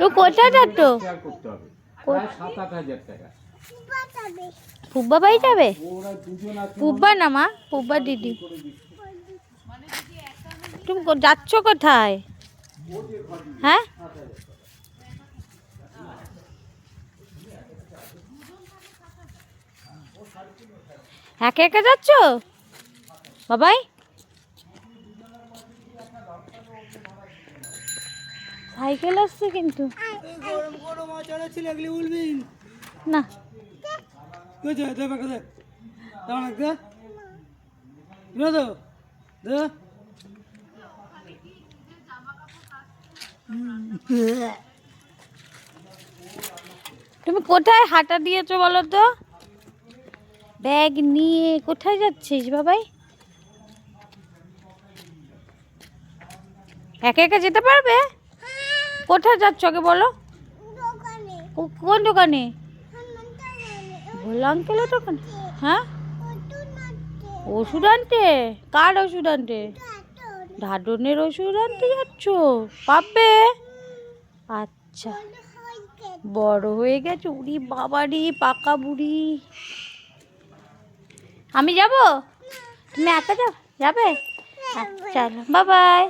তো কোথায় যাচ্ছ? পুব্বা বাড়ি যাবে? পুব্বা না মা, পুব্বা দিদি। তুমি যাচ্ছ কোথায়? হ্যাঁ, একা একা যাচ্ছ বাবাই? সাইকেল আসছে কিন্তু না। তুমি কোথায় হাঁটা দিয়েছো বলো তো? ব্যাগ নিয়ে কোথায় যাচ্ছিস বাবাই? একা একা যেতে পারবে? কোথায় যাচ্ছ আগে বলো? কোন দোকানে? ভোলা আঙ্কেলের দোকানে? হ্যাঁ, ওষুধ আনতে? কার ওষুধ আনতে? ধাডনের ওষুধ আনতে যাচ্ছ? পাবে? আচ্ছা, বড় হয়ে গেছে। উড়ি বাবারি পাকা বুড়ি। আমি যাব? তুমি একা যাবে? চলো, বাই বাই।